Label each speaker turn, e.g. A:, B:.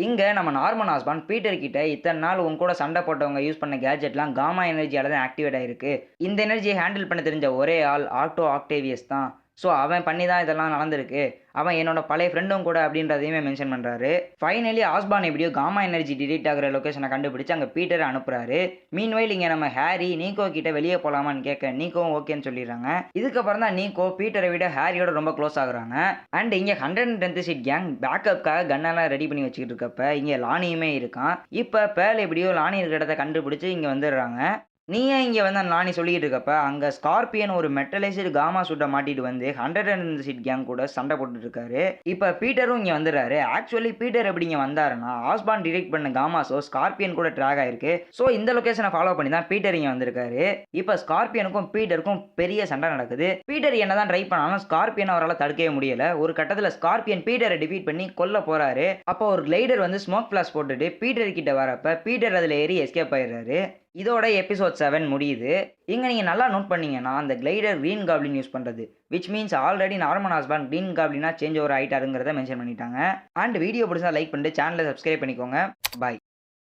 A: இங்க நம்ம Norman ஆஸ்பான் Peter கிட்ட இத்தன நாள் உன் கூட சண்டை போட்டவங்க யூஸ் பண்ண கேட்ஜெட்லாம் காமா எனர்ஜியால தான் ஆக்டிவேட் ஆயிருக்கு. இந்த எனர்ஜியை ஹேண்டில் பண்ண தெரிஞ்ச ஒரே ஆள் ஆட்டோ ஆக்டேவியஸ் தான். ஸோ அவன் பண்ணி தான் இதெல்லாம் நடந்திருக்கு. அவன் என்னோட பழைய ஃப்ரெண்டும் கூட அப்படின்றதையுமே மென்ஷன் பண்றாரு. ஃபைனலி ஆஸ்பான் எப்படியோ காமா எனர்ஜி டிடெக்ட் ஆகுற லொகேஷனை கண்டுபிடிச்சு அங்க பீட்டரை அனுப்புறாரு. மீன்வைல் இங்க நம்ம ஹாரி நீக்கோ கிட்ட வெளியே போலாமான்னு கேட்க நீக்கோவும் ஓகேன்னு சொல்லிடுறாங்க. இதுக்கப்புறம் தான் நீக்கோ பீட்டரை விட ஹாரியோட ரொம்ப க்ளோஸ் ஆகுறாங்க. அண்ட் இங்க 110th சீட் கேங் பேக்கப்காக கன்னெல்லாம் ரெடி பண்ணி வச்சுக்கிட்டு இருக்கப்ப இங்க லானியுமே இருக்கான். இப்ப பேல் எப்படியோ லானி இருக்கிற இடத்த கண்டுபிடிச்சு இங்க வந்துடுறாங்க. நீ ஏன் இங்க வந்து லானி சொல்லிட்டு இருக்கப்ப அங்க ஸ்கார்பியன் ஒரு மெட்டலைஸ்டு காமா சூட்டை மாட்டிட்டு வந்து 110th சீட் கேங் கூட சண்டை போட்டுட்டு இருக்காரு. இப்ப பீட்டரும் இங்க வந்துடுறாரு. ஆக்சுவலி பீட்டர் எப்படி இங்க வந்தாருன்னா ஆஸ்பான் டிடெக்ட் பண்ண காமாஸோ ஸ்கார்பியன் கூட ட்ராக் ஆயிருக்கு. ஸோ இந்த லொகேஷனை ஃபாலோ பண்ணி தான் பீட்டர் இங்க வந்திருக்காரு. இப்ப ஸ்கார்பியனுக்கும் பீட்டருக்கும் பெரிய சண்டை நடக்குது. பீட்டர் என்னதான் ட்ரை பண்ணாலும் ஸ்கார்பியன் அவரால் தடுக்கவே முடியல. ஒரு கட்டத்துல ஸ்கார்பியன் பீட்டரை டிஃபீட் பண்ணி கொல்ல போறாரு. அப்போ ஒரு கிளைடர் வந்து ஸ்மோக் ஃபிளாஷ் போட்டுட்டு பீட்டர் கிட்ட வரப்ப பீட்டர் அதுல ஏறி எஸ்கேப் ஆயிடுறாரு. இதோட எபிசோட் 7 முடியுது. இங்க நீங்க நல்லா நோட் பண்ணீங்கன்னா அந்த கிளைடர் கிரீன் காப்ளின் யூஸ் பண்றது, which means already Norman Osborn green காப்ளினா சேஞ்ச் ஓவர் ஆயிட்டாருங்கிறத மென்ஷன் பண்ணிட்டாங்க. அண்ட் வீடியோ பிடிச்சா லைக் பண்ணிட்டு சேனலை சப்ஸ்கிரைப் பண்ணிக்கோங்க. பாய்.